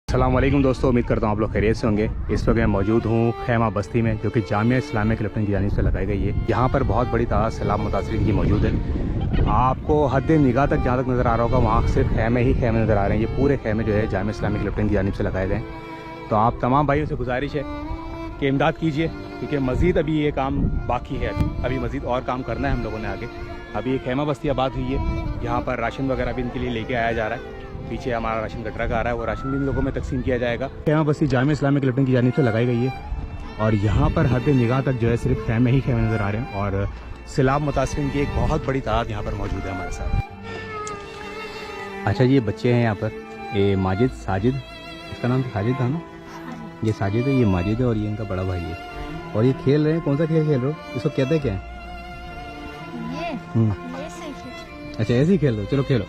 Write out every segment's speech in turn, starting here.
अस्सलाम वालेकुम दोस्तों, उम्मीद करता हूँ आप लोग खैरियत से होंगे। इस वक्त मैं मौजूद हूँ खैमा बस्ती में, जो कि जामिया इस्लामिया क्लिफ्टन की जानिब से लगाई गई है। यहाँ पर बहुत बड़ी तादाद सैलाब मुतासरीन की मौजूद है। आपको हद निगाह तक जहाँ तक नज़र आ रहा होगा वहाँ सिर्फ खैमे ही खैमे नज़र आ रहे हैं। ये पूरे खैमे जो है जामिया इस्लामिया क्लिफ्टन की जानिब से लगाए गए हैं। तो आप तमाम भाइयों से गुजारिश है कि इमदाद कीजिए, क्योंकि मज़ीद अभी ये काम बाकी है। अभी मज़ीद और काम करना है हम लोगों ने आगे। अभी खैमा बस्ती आबाद हुई है, यहाँ पर राशन वगैरह भी इनके लिए लेके आया जा रहा है। पीछे हमारा राशन का ट्रक आ रहा है, वो राशन भी इन लोगों में तकसीम किया जाएगा। खैमा बस्ती जामिया इस्लामिया क्लिफ्टन की जानिब से लगाई गई है और यहाँ पर हद निगाह तक जो है सिर्फ खैमे ही खैमे नज़र आ रहे हैं और सैलाब मुतासरीन की एक बहुत बड़ी तादाद यहाँ पर मौजूद है हमारे साथ। अच्छा, ये बच्चे हैं यहाँ पर, ये माजिद साजिद, इसका नाम साजिद था ना, ये साजिद है, ये माजिद है और ये इनका बड़ा भाई है। और ये खेल रहे हैं, कौन सा खेल खेल रहे हो? इसको कहते हैं क्या? अच्छा, ऐसे ही खेल रहे हो, चलो खेलो।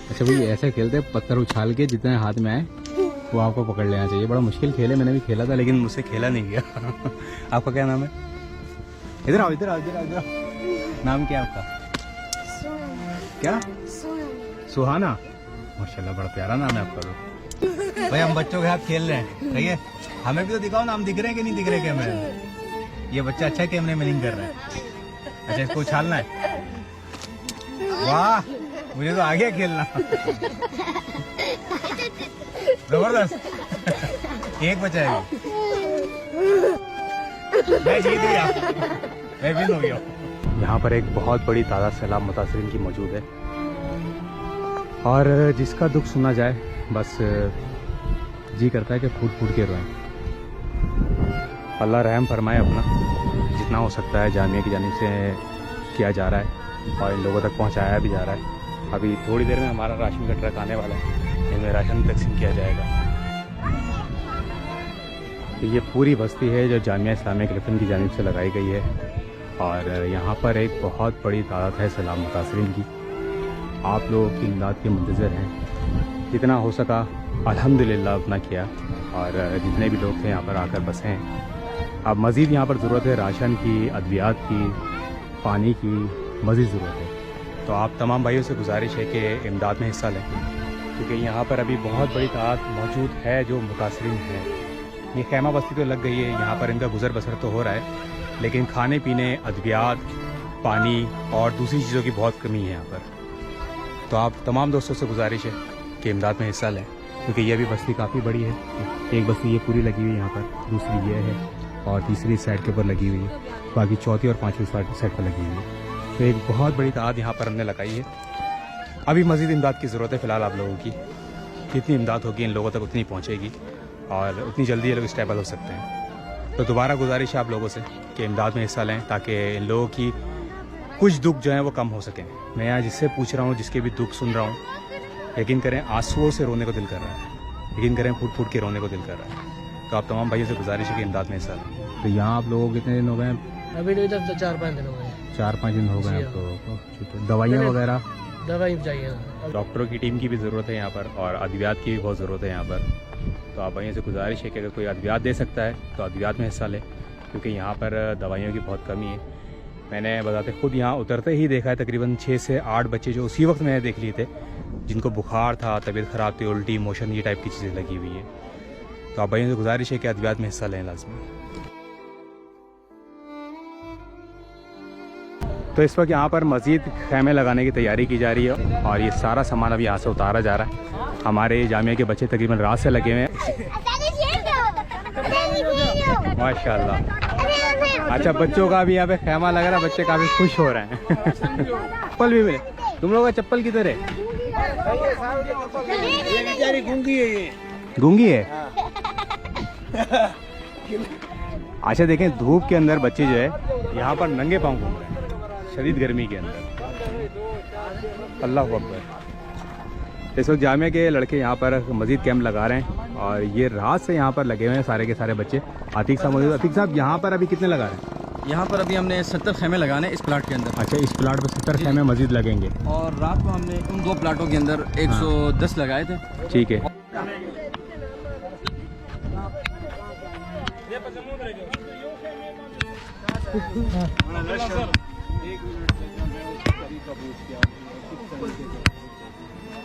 अच्छा भाई, ऐसे खेलते हैं, पत्थर उछाल के जितने हाथ में आए वो आपको पकड़ लेना चाहिए। बड़ा मुश्किल खेल है, मैंने भी खेला था लेकिन मुझसे खेला नहीं गया। आपका क्या नाम है? इधर आओ, इधर आओ, इधर आओ, इधर आओ। नाम क्या है आपका? क्या? सुहाना। माशाल्लाह, बड़ा प्यारा नाम है आपका। तो भाई हम बच्चों के साथ खेल रहे हैं, ठीक है? हमें भी तो दिखाओ नाम, दिख रहे हैं कि नहीं दिख रहे कैमरे में? ये बच्चा अच्छा कैमरे में नहीं कर रहा है। अच्छा, इसको उछालना है। वाह, मुझे तो आगे खेलना। जबरदस्त। एक बचा है, मैं जीत गया, मैं विन हो गया। यहाँ पर एक बहुत बड़ी तादाद सैलाब मुतासरीन की मौजूद है और जिसका दुख सुना जाए बस जी करता है कि फूट फूट के रोएं। अल्लाह रहम फरमाए, अपना जितना हो सकता है जामिया की जानिब से किया जा रहा है और इन लोगों तक पहुँचाया भी जा रहा है। अभी थोड़ी देर में हमारा राशन का ट्रक आने वाला है, इनमें राशन तकसीम किया जाएगा। तो ये पूरी बस्ती है जो जामिया इस्लामिया क्लिफ्टन की जानिब से लगाई गई है और यहाँ पर एक बहुत बड़ी तादाद है सैलाब मुतासरीन की। आप लोगों की इमदाद के मुंतज़र हैं, जितना हो सका अल्हम्दुलिल्लाह उतना किया और जितने भी लोग थे यहाँ पर आकर बसे हैं। अब मज़ीद यहाँ पर ज़रूरत है राशन की, अद्वियात की, पानी की मज़ीद ज़रूरत है। तो आप तमाम भाइयों से गुजारिश है कि इमदाद में हिस्सा लें, क्योंकि यहाँ पर अभी बहुत बड़ी तादाद मौजूद है जो मुतासरीन हैं। ये खैमा बस्ती तो लग गई है, यहाँ पर इनका गुजर बसर तो हो रहा है, लेकिन खाने पीने, अद्वियात, पानी और दूसरी चीज़ों की बहुत कमी है यहाँ पर। तो आप तमाम दोस्तों से गुजारिश है कि इमदाद में हिस्सा लें, क्योंकि ये भी बस्ती काफ़ी बड़ी है। एक बस्ती ये पूरी लगी हुई है यहाँ पर, दूसरी ये है और तीसरी साइड के ऊपर लगी हुई है, बाकी चौथी और पाँचवीं साइड पर लगी हुई है। तो एक बहुत बड़ी तादाद यहाँ पर हमने लगाई है। अभी मज़ीद इमदाद की ज़रूरत है फ़िलहाल आप लोगों की। जितनी इमदाद होगी इन लोगों तक उतनी पहुँचेगी और उतनी जल्दी ये लोग स्टेबल हो सकते हैं। तो दोबारा गुजारिश है आप लोगों से कि इमदाद में हिस्सा लें, ताकि इन लोगों की कुछ दुख जो हैं वो कम हो सकें। मैं यहाँ जिससे पूछ रहा हूँ, जिसके भी दुख सुन रहा हूँ, यकीन करें आंसुओं से रोने को दिल कर रहा है, यकीन करें फूट फूट के रोने को दिल कर रहा है। तो आप तमाम भाइयों से गुजारिश है कि इमदाद में हिस्सा लें। तो यहाँ आप लोगों कितने दिन हो गए? अभी तो इधर 4-5 दिन हो गए। 4-5 दिन हो गए आपको। दवाइयाँ वगैरह? दवाई चाहिए, डॉक्टरों की टीम की भी ज़रूरत है यहाँ पर और अद्वियात की भी बहुत ज़रूरत है यहाँ पर। तो आप भाइयों से गुजारिश है कि अगर कोई अद्वियात दे सकता है तो अद्वियात में हिस्सा लें, क्योंकि यहाँ पर दवाइयों की बहुत कमी है। मैंने बताते खुद यहाँ उतरते ही देखा है तकरीबन 6 से 8 बच्चे जो उसी वक्त मैंने देख लिए थे, जिनको बुखार था, तबीयत ख़राब थी, उल्टी, मोशन, ये टाइप की चीज़ें लगी हुई है। तो आप भाइयों से गुजारिश है कि अद्वियात में हिस्सा लें लाजमी। तो इस वक्त यहाँ पर मज़ीद खैमे लगाने की तैयारी की जा रही है और ये सारा सामान अभी यहाँ से उतारा जा रहा है। हमारे जामिया के बच्चे तकरीबन रात से लगे हुए हैं, माशाल्लाह। अच्छा, बच्चों का भी यहाँ पे खैमा लग रहा है, बच्चे काफ़ी खुश हो रहे हैं। चप्पल भी मिले? तुम लोगों का चप्पल किधर है? गूंगी है ये। गूंगी है? अच्छा, देखें धूप के अंदर बच्चे जो है यहाँ पर नंगे पाँव घूम रहे हैं शदीद गर्मी के अंदर। अल्लाह अकबर। इस वक्त जामिया के लड़के यहाँ पर मज़ीद कैंप लगा रहे हैं और ये रात से यहाँ पर लगे हुए हैं सारे के सारे बच्चे। आतिक साहब मौजूद। आतिक साहब, यहाँ पर अभी कितने लगा रहे हैं? यहाँ पर अभी हमने 70 खैमे लगाने इस प्लाट के अंदर। अच्छा, इस प्लाट पर 70 खैमे मज़ीद लगेंगे और रात को हमने उन 2 प्लाटों के अंदर 110 लगाए थे। ठीक है।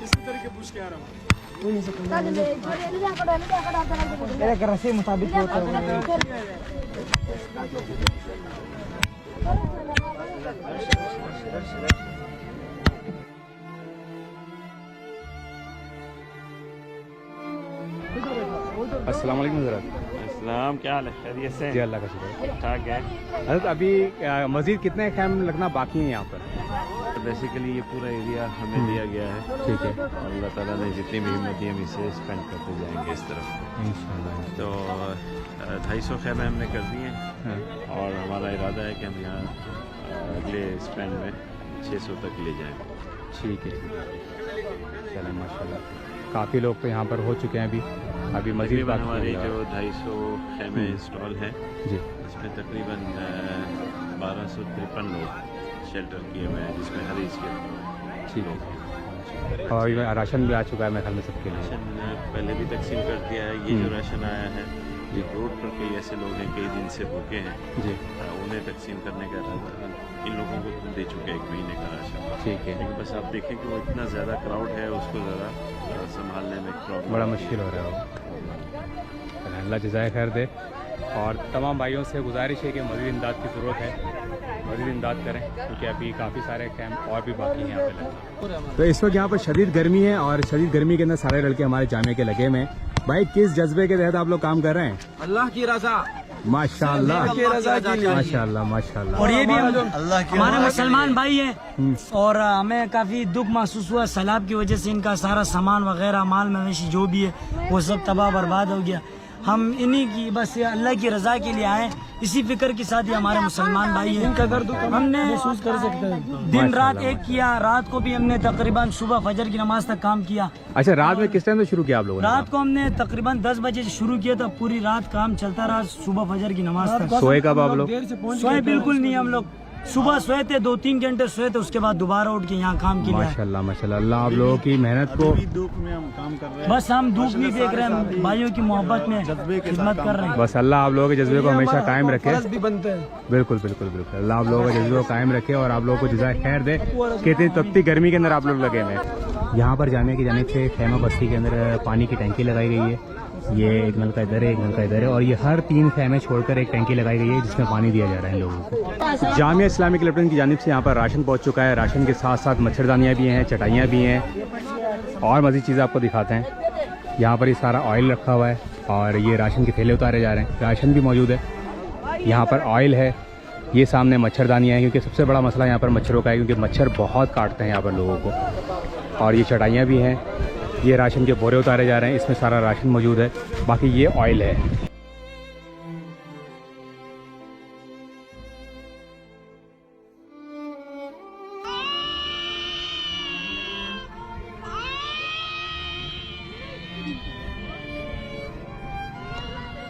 इसी तरीके पूछ के आ रहा हूँ। एक रस्सी मुताबिक होता है। अस्सलाम वालेकुम हज़रत। इस्लाम, क्या हाल है? खैरियत से? जी अल्लाह का शुक्र। ठीक ठाक है। हज़रत अभी मज़ीद कितने कैम लगना बाकी हैं यहाँ पर? बेसिकली ये पूरा एरिया हमें दिया गया है। ठीक है, और अल्लाह ताला ने जितनी भी हिम्मत दी हम इसे स्पेंड करते जाएंगे इस तरफ। इंशाल्लाह। तो 250 खैमे हमने कर दिए हैं हाँ, और हमारा इरादा है कि हम यहाँ अगले स्पेंड में 600 तक ले जाएंगे। ठीक है। चलें माशाल्लाह, काफ़ी लोग तो यहाँ पर हो चुके हैं अभी मज़ीद तकरीबन बाकी हमारी हैं। जो 250 खैमे इंस्टॉल हैं जी इसमें तकरीबन 1253 लोग शेल्टर किए हुए हैं, जिसमें हर एज के ठीक है। और ये राशन भी आ चुका है मेरे ख्याल में सबके लिए। राशन पहले भी तकसीम कर दिया है। ये जो राशन आया है ये रोड पर कई ऐसे लोग हैं कई दिन से भूखे हैं, जी उन्हें तकसीम करने का इरादा इन लोगों को दे चुके हैं 1 महीने का राशन। ठीक है, लेकिन बस आप देखें कि वो इतना ज़्यादा क्राउड है, उसको ज़रा संभालने में प्रॉब्लम बड़ा मुश्किल हो रहा है वो। अल्लाह जज़ाए खैर दे। और तमाम भाइयों से गुजारिश है कि मज़ीद इमदाद की ज़रूरत है, मज़ीद इमदाद करें क्योंकि अभी काफ़ी सारे कैंप और भी बाकी हैं यहाँ पे लगे। तो इस वक्त यहाँ पर शदीद गर्मी है और शदीद गर्मी के अंदर सारे लड़के हमारे जामिया के लगे में। भाई किस जज्बे के तहत आप लोग काम कर रहे हैं? अल्लाह की रजा, माशाल्लाह माशाल्लाह। माशाल्लाह माशाल्लाह। और ये भी हमारे मुसलमान भाई हैं और हमें काफ़ी दुख महसूस हुआ सैलाब की वजह से। इनका सारा सामान वगैरह माल मवेशी जो भी है वो सब तबाह बर्बाद हो गया। हम इन्हीं की बस अल्लाह की रजा के लिए आए, इसी फिक्र के साथ ही हमारे मुसलमान भाई हैं। इनका दर्द हमने महसूस कर सकते हैं। दिन रात एक किया, रात को भी हमने तकरीबन सुबह फजर की नमाज तक काम किया। अच्छा, रात में किस टाइम से शुरू किया आप लोगों ने? रात को हमने तकरीबन 10 बजे से शुरू किया था, पूरी रात काम चलता रहा सुबह फजर की नमाज तक। सोए कब आप लोग? सोए बिल्कुल नहीं, हम लोग सुबह सोए थे, 2-3 घंटे सोए थे, उसके बाद दोबारा उठ के यहाँ काम के लिए आए। माशाल्लाह माशाल्लाह। अल्लाह आप लोगों की मेहनत को, धूप में हम काम कर रहे हैं। बस हम धूप नहीं देख रहे हैं, भाइयों की मोहब्बत में खिदमत कर रहे हैं। बस अल्लाह आप लोगों के जज्बे को हमेशा कायम रखे। भी बनते हैं। बिल्कुल बिल्कुल बिल्कुल। अल्लाह आप लोगों के जज्बे को कायम रखे और आप लोगों को जज़ाए खैर दे कि इतनी तपती गर्मी के अंदर आप लोग लगे हुए हैं। यहाँ पर जाने की जानिब से खैमा बस्ती के अंदर पानी की टंकी लगाई गई है। ये एक नलका इधर है, एक नलका इधर है और ये हर 3 खैमे छोड़कर एक टंकी लगाई गई है जिसमें पानी दिया जा रहा है इन लोगों को। जामिया इस्लामिक लेफ्टिनेंट की जानिब से यहाँ पर राशन पहुँच चुका है। राशन के साथ साथ मच्छरदानियाँ भी हैं, चटाइयाँ भी हैं और मज़ीद चीज़ें आपको दिखाते हैं। यहाँ पर ये सारा ऑयल रखा हुआ है और ये राशन के थैले उतारे जा रहे हैं। राशन भी मौजूद है, यहाँ पर ऑयल है, ये सामने मच्छरदानियाँ हैं क्योंकि सबसे बड़ा मसला यहाँ पर मच्छरों का है क्योंकि मच्छर बहुत काटते हैं यहाँ पर लोगों को। और ये चटाइयाँ भी हैं, ये राशन के बोरे उतारे जा रहे हैं, इसमें सारा राशन मौजूद है। बाकी ये ऑयल है।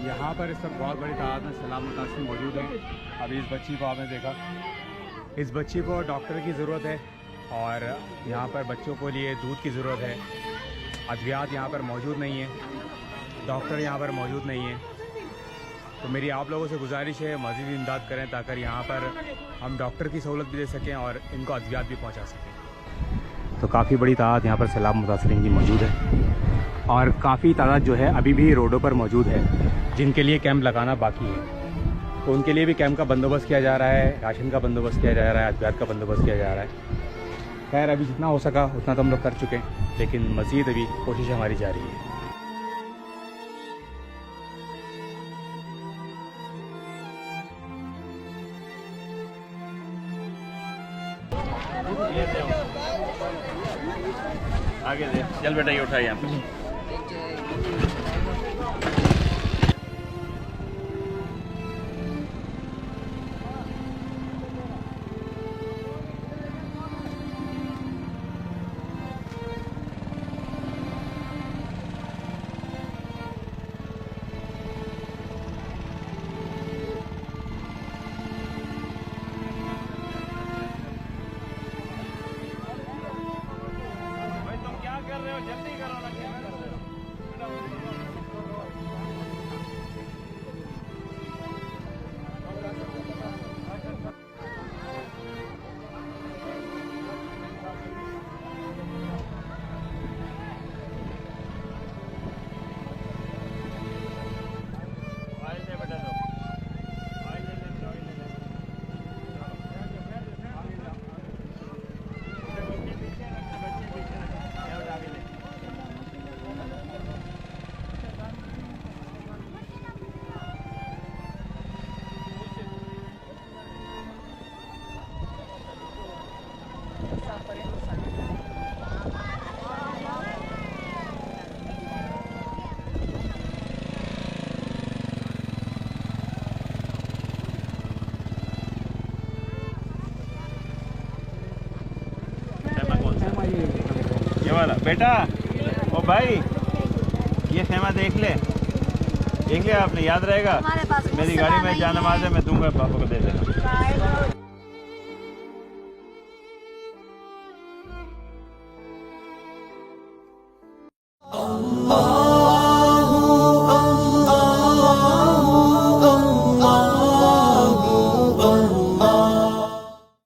यहाँ पर इस वक्त बहुत बड़ी तादाद में सैलाब मुतासिर मौजूद है। अभी इस बच्ची को आपने देखा, इस बच्ची को डॉक्टर की ज़रूरत है और यहाँ पर बच्चों को लिए दूध की ज़रूरत है। अद्वियात यहाँ पर मौजूद नहीं है, डॉक्टर यहाँ पर मौजूद नहीं है। तो मेरी आप लोगों से गुजारिश है मज़ीद इमदाद करें ताकि यहाँ पर हम डॉक्टर की सहूलत भी दे सकें और इनको अद्वियात भी पहुँचा सकें। तो काफ़ी बड़ी तादाद यहाँ पर सैलाब मुतासिरीन की मौजूद है और काफ़ी तादाद जो है अभी भी रोडों पर मौजूद है जिनके लिए कैंप लगाना बाकी है। तो उनके लिए भी कैंप का बंदोबस्त किया जा रहा है, राशन का बंदोबस्त किया जा रहा है, अद्वियात का बंदोबस्त किया जा रहा है। खैर अभी जितना हो सका उतना तो हम लोग कर चुके हैं, लेकिन मज़ीद अभी कोशिश हमारी जारी है। आगे दे, चल बेटा ये उठा यहाँ पे। कर रहे हो, जल्दी करो ना। वाला बेटा, ओ भाई ये खेमा देख ले आपने, याद रहेगा। मेरी गाड़ी में जान नमाज है, मैं दूंगा, पापा को दे देना।